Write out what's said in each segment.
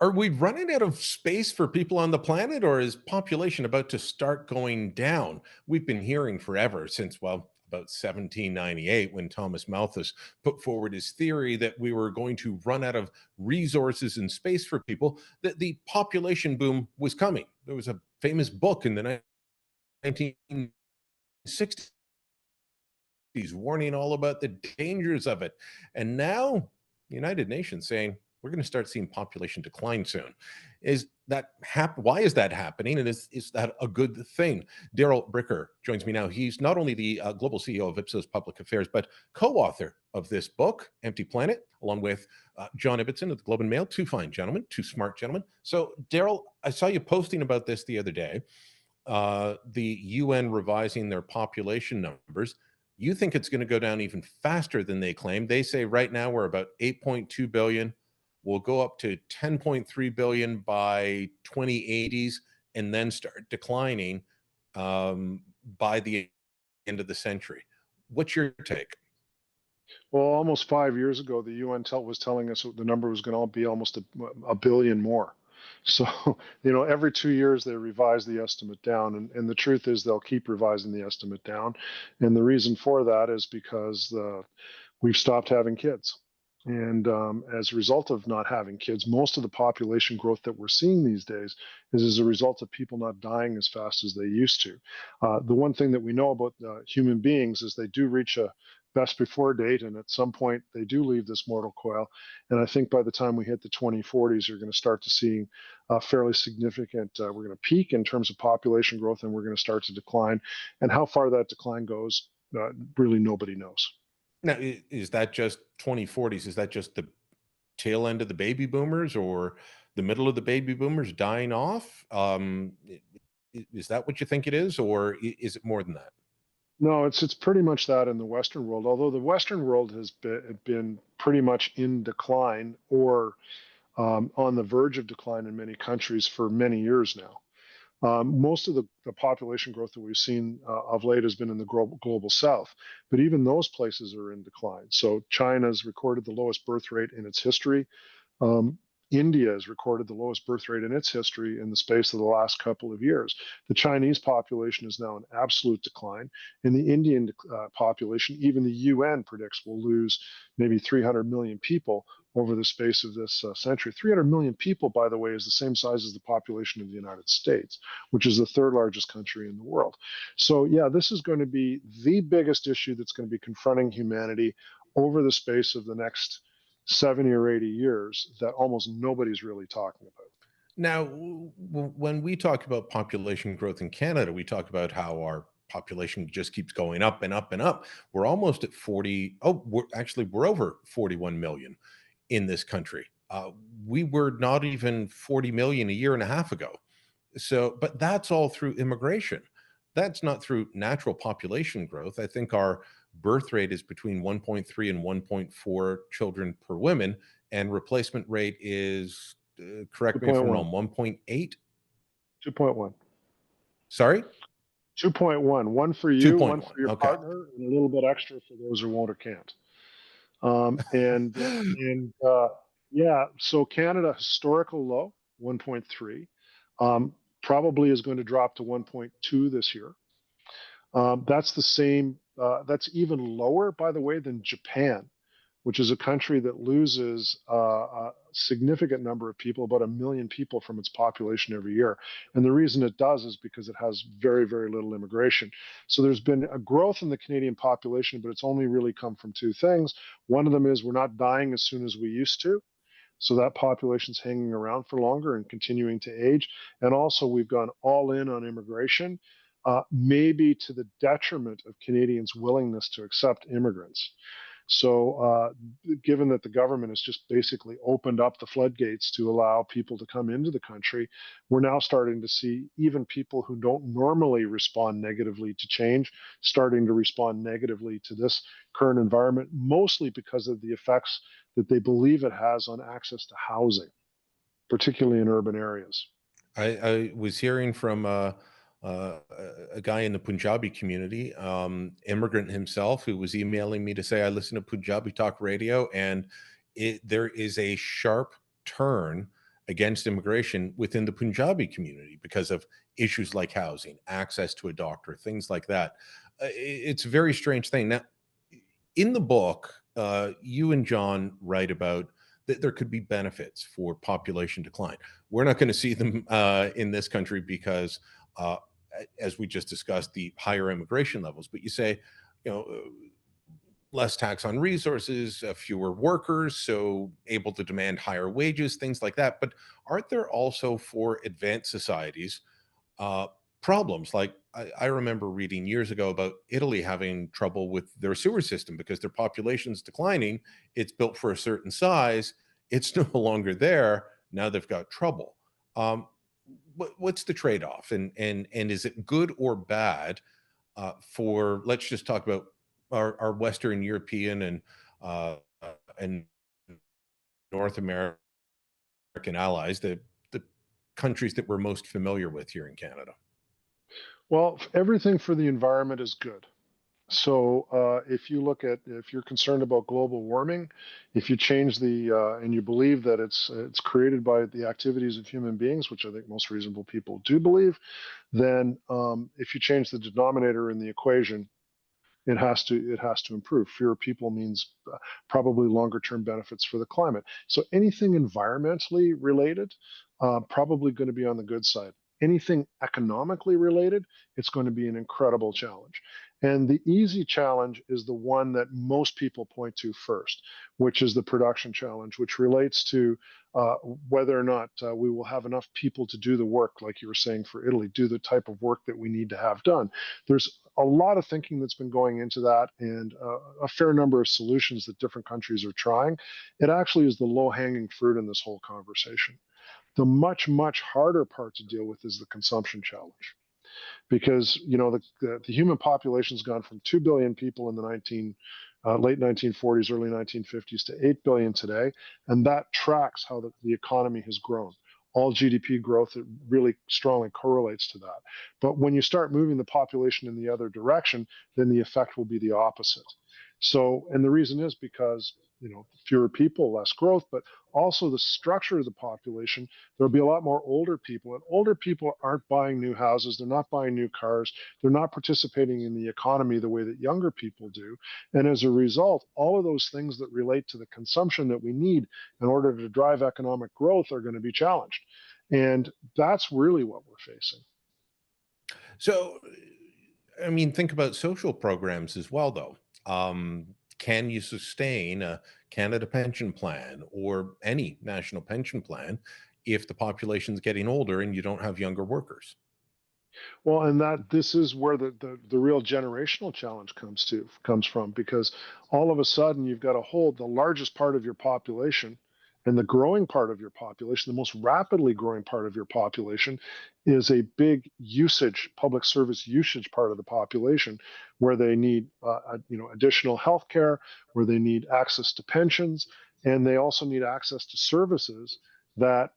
Are we running out of space for people on the planet, or is population about to start going down? We've been hearing forever since, well, about 1798, when Thomas Malthus put forward his theory that we were going to run out of resources and space for people, that the population boom was coming. There was a famous book in the 1960s warning all about the dangers of it. And now, the United Nations saying we're going to start seeing population decline soon. Is that why is that happening? And is that a good thing? Darrell Bricker joins me now. He's not only the global CEO of Ipsos Public Affairs, but co-author of this book, Empty Planet, along with John Ibbitson of the Globe and Mail. Two fine gentlemen, two smart gentlemen. So, Darrell, I saw you posting about this the other day. The UN revising their population numbers. You think it's going to go down even faster than they claim. They say right now we're about 8.2 billion. We'll go up to 10.3 billion by 2080s and then start declining by the end of the century. What's your take? Well, almost 5 years ago, the UN was telling us the number was going to be almost a billion more. So, every 2 years they revise the estimate down, and the truth is they'll keep revising the estimate down. And the reason for that is because we've stopped having kids. And as a result of not having kids, most of the population growth that we're seeing these days is as a result of people not dying as fast as they used to. The one thing that we know about human beings is they do reach a best before date, and at some point they do leave this mortal coil. And I think by the time we hit the 2040s, you're going to start to see fairly significant, we're going to peak in terms of population growth, and we're going to start to decline. And how far that decline goes, really nobody knows. Now, is that just 2040s? Is that just the tail end of the baby boomers, or the middle of the baby boomers dying off? Is that what you think it is, or is it more than that? No, it's pretty much that in the Western world. Although the Western world has been pretty much in decline or on the verge of decline in many countries for many years now. Most of the population growth that we've seen of late has been in the global south, but even those places are in decline. So China's recorded the lowest birth rate in its history. Um, India has recorded the lowest birth rate in its history in the space of the last couple of years. The Chinese population is now in absolute decline. In the Indian population, even the UN predicts will lose maybe 300 million people over the space of this century. 300 million people, by the way, is the same size as the population of the United States, which is the third largest country in the world. So, yeah, this is going to be the biggest issue that's going to be confronting humanity over the space of the next 70 or 80 years that almost nobody's really talking about. Now, when we talk about population growth in Canada, we talk about how our population just keeps going up and up and up. We're almost at 40. Oh, we're over 41 million in this country. We were not even 40 million a year and a half ago. So, but that's all through immigration. That's not through natural population growth. I think our birth rate is between 1.3 and 1.4 children per woman, and replacement rate is, correct me if I'm 2.1. wrong, 1.8. 2.1. Sorry, 2.1. One for you, one for 2.1. your Okay. partner, and a little bit extra for those who won't or can't. Yeah, so Canada historical low 1.3, probably is going to drop to 1.2 this year. That's the same. That's even lower, by the way, than Japan, which is a country that loses a significant number of people, about 1 million people from its population every year. And the reason it does is because it has very, very little immigration. So there's been a growth in the Canadian population, but it's only really come from two things. One of them is we're not dying as soon as we used to. So that population's hanging around for longer and continuing to age. And also, we've gone all in on immigration, maybe to the detriment of Canadians' willingness to accept immigrants. So, given that the government has just basically opened up the floodgates to allow people to come into the country, we're now starting to see even people who don't normally respond negatively to change starting to respond negatively to this current environment, mostly because of the effects that they believe it has on access to housing, particularly in urban areas. I was hearing from a guy in the Punjabi community, immigrant himself, who was emailing me to say, I listen to Punjabi talk radio, and there is a sharp turn against immigration within the Punjabi community because of issues like housing, access to a doctor, things like that. It's a very strange thing. Now, in the book, you and John write about that there could be benefits for population decline. We're not going to see them in this country because, uh, as we just discussed, the higher immigration levels. But you say, you know, less tax on resources, fewer workers, so able to demand higher wages, things like that. But aren't there also for advanced societies uh, problems? Like I remember reading years ago about Italy having trouble with their sewer system because their population's declining. It's built for a certain size. It's no longer there. Now they've got trouble. Um, what's the trade-off, and is it good or bad for? Let's just talk about our Western European uh, and North American allies, the countries that we're most familiar with here in Canada. Well, everything for the environment is good. So if you look at, if you're concerned about global warming, if you change the and you believe that it's created by the activities of human beings, which I think most reasonable people do believe, then if you change the denominator in the equation, it has to improve. Fewer people means probably longer term benefits for the climate. So anything environmentally related, probably going to be on the good side. Anything economically related, it's going to be an incredible challenge. And the easy challenge is the one that most people point to first, which is the production challenge, which relates to whether or not we will have enough people to do the work, like you were saying for Italy, do the type of work that we need to have done. There's a lot of thinking that's been going into that, and a fair number of solutions that different countries are trying. It actually is the low hanging fruit in this whole conversation. The much, much harder part to deal with is the consumption challenge, because the human population's gone from 2 billion people in the late 1940s, early 1950s to 8 billion today, and that tracks how the economy has grown. All GDP growth, it really strongly correlates to that. But when you start moving the population in the other direction, then the effect will be the opposite. So, and the reason is because fewer people, less growth, but also the structure of the population. There'll be a lot more older people, and older people aren't buying new houses. They're not buying new cars. They're not participating in the economy the way that younger people do. And as a result, all of those things that relate to the consumption that we need in order to drive economic growth are going to be challenged. And that's really what we're facing. So, I mean, think about social programs as well, though. Can you sustain a Canada pension plan or any national pension plan if the population's getting older and you don't have younger workers? Well, and that this is where the real generational challenge comes from, because all of a sudden you've got to hold the largest part of your population, and the growing part of your population, the most rapidly growing part of your population, is a big usage, public service usage part of the population, where they need additional health care, where they need access to pensions, and they also need access to services that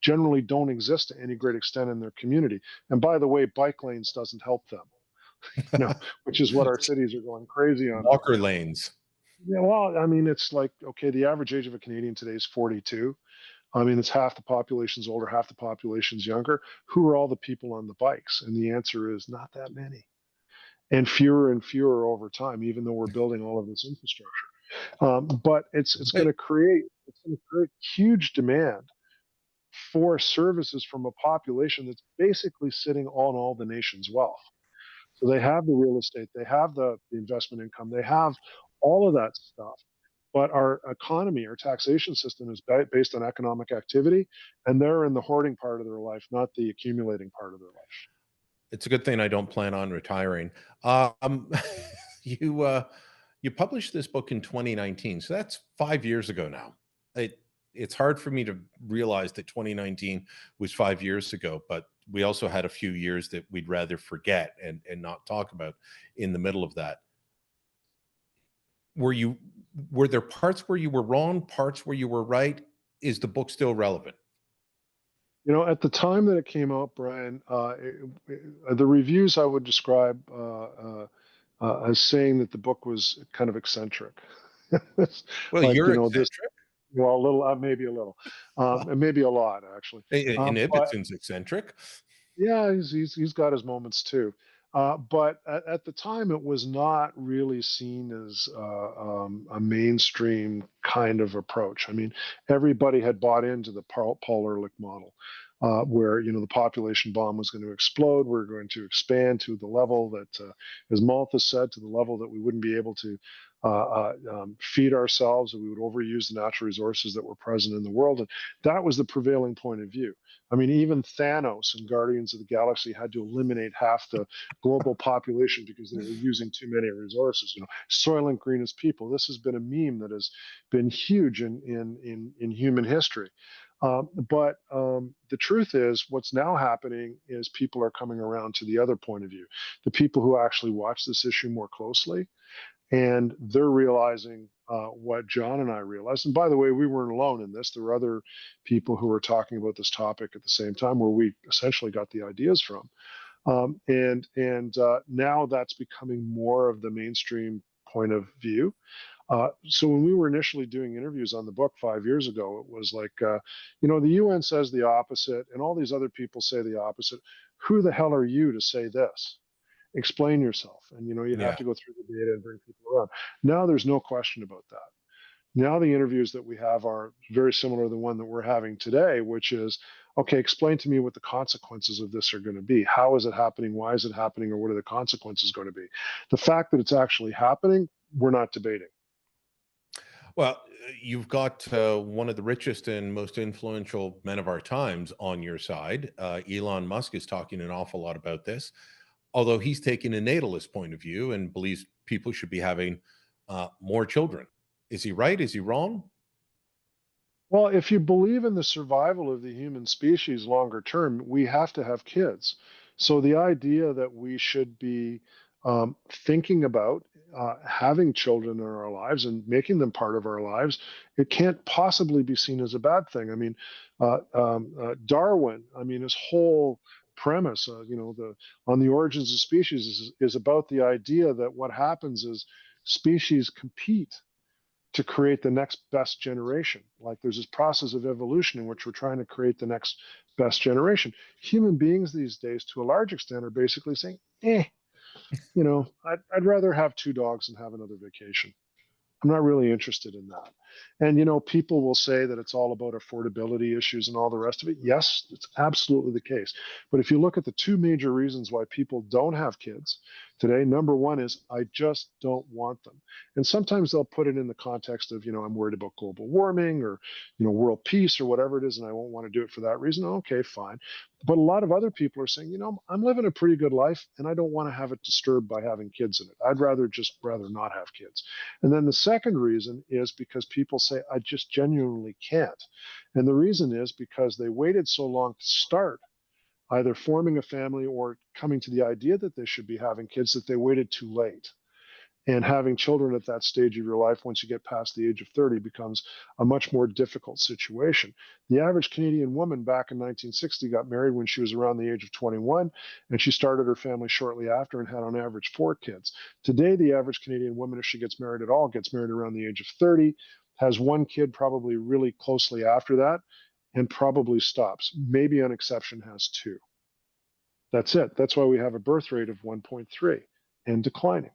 generally don't exist to any great extent in their community. And by the way, bike lanes doesn't help them, which is what our cities are going crazy on right Walker now. lanes. Yeah, well, I mean, it's like, okay, the average age of a Canadian today is 42. I mean, it's half the population's older, half the population's younger. Who are all the people on the bikes? And the answer is not that many, and fewer over time, even though we're building all of this infrastructure. But it's going to create huge demand for services from a population that's basically sitting on all the nation's wealth. So they have the real estate, they have the investment income, they have all of that stuff. But our economy, our taxation system is based on economic activity, and they're in the hoarding part of their life, not the accumulating part of their life. It's a good thing I don't plan on retiring. Um, you you published this book in 2019, so that's 5 years ago now. It's hard for me to realize that 2019 was 5 years ago, but we also had a few years that we'd rather forget and not talk about in the middle of that. Were you were there parts where you were wrong, parts where you were right? Is the book still relevant? At the time that it came out, Brian, the reviews I would describe as saying that the book was kind of eccentric. Well, Like, you're this, eccentric. Well, a little, maybe a little, and maybe a lot actually. But Inhibition's eccentric. yeah, he's got his moments too. But at the time, it was not really seen as a mainstream kind of approach. I mean, everybody had bought into the Paul Ehrlich model, where the population bomb was going to explode. We're going to expand to the level that, as Malthus said, to the level that we wouldn't be able to feed ourselves, that we would overuse the natural resources that were present in the world, and that was the prevailing point of view. I mean, even Thanos and Guardians of the Galaxy had to eliminate half the global population because they were using too many resources. Soylent Green as people. This has been a meme that has been huge in human history. But the truth is, what's now happening is people are coming around to the other point of view. The people who actually watch this issue more closely, and they're realizing what John and I realized. And by the way, we weren't alone in this. There were other people who were talking about this topic at the same time, where we essentially got the ideas from. And now that's becoming more of the mainstream point of view. So when we were initially doing interviews on the book 5 years ago, it was like, the UN says the opposite, and all these other people say the opposite. Who the hell are you to say this? Explain yourself. And you have Yeah. to go through the data and bring people around. Now there's no question about that. Now the interviews that we have are very similar to the one that we're having today, which is, okay, explain to me what the consequences of this are going to be. How is it happening? Why is it happening? Or what are the consequences going to be? The fact that it's actually happening, we're not debating. Well, you've got one of the richest and most influential men of our times on your side. Elon Musk is talking an awful lot about this, although he's taking a natalist point of view and believes people should be having more children. Is he right? Is he wrong? Well, if you believe in the survival of the human species longer term, we have to have kids. So the idea that we should be thinking about having children in our lives and making them part of our lives, it can't possibly be seen as a bad thing. I mean, Darwin, I mean, his whole premise, the on the origins of species is about the idea that what happens is species compete to create the next best generation. Like there's this process of evolution in which we're trying to create the next best generation. Human beings these days, to a large extent, are basically saying, I'd rather have two dogs than have another vacation. I'm not really interested in that. And people will say that it's all about affordability issues and all the rest of it. Yes, it's absolutely the case. But if you look at the two major reasons why people don't have kids today, number one is I just don't want them. And sometimes they'll put it in the context of, I'm worried about global warming or, world peace or whatever it is, and I won't want to do it for that reason. Okay, fine. But a lot of other people are saying, I'm living a pretty good life and I don't want to have it disturbed by having kids in it. I'd rather not have kids. And then the second reason is because people say, I just genuinely can't. And the reason is because they waited so long to start either forming a family or coming to the idea that they should be having kids that they waited too late. And having children at that stage of your life, once you get past the age of 30, becomes a much more difficult situation. The average Canadian woman back in 1960 got married when she was around the age of 21, and she started her family shortly after and had on average 4 kids. Today, the average Canadian woman, if she gets married at all, gets married around the age of 30, has 1 kid probably really closely after that, and probably stops. Maybe an exception has 2. That's it. That's why we have a birth rate of 1.3 and declining.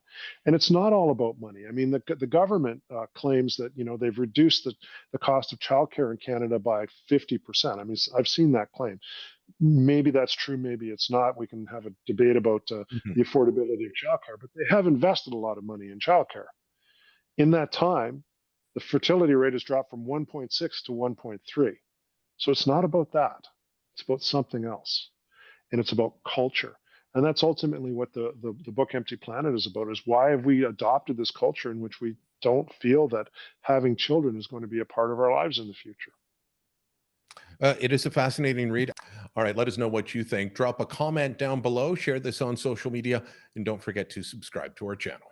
And it's not all about money. I mean, the government claims that they've reduced the cost of childcare in Canada by 50%. I mean, I've seen that claim. Maybe that's true. Maybe it's not. We can have a debate about the affordability of childcare, but they have invested a lot of money in childcare. In that time, the fertility rate has dropped from 1.6 to 1.3. So it's not about that. It's about something else. And it's about culture. And that's ultimately what the book Empty Planet is about, is why have we adopted this culture in which we don't feel that having children is going to be a part of our lives in the future. It is a fascinating read. All right, let us know what you think. Drop a comment down below, share this on social media, and don't forget to subscribe to our channel.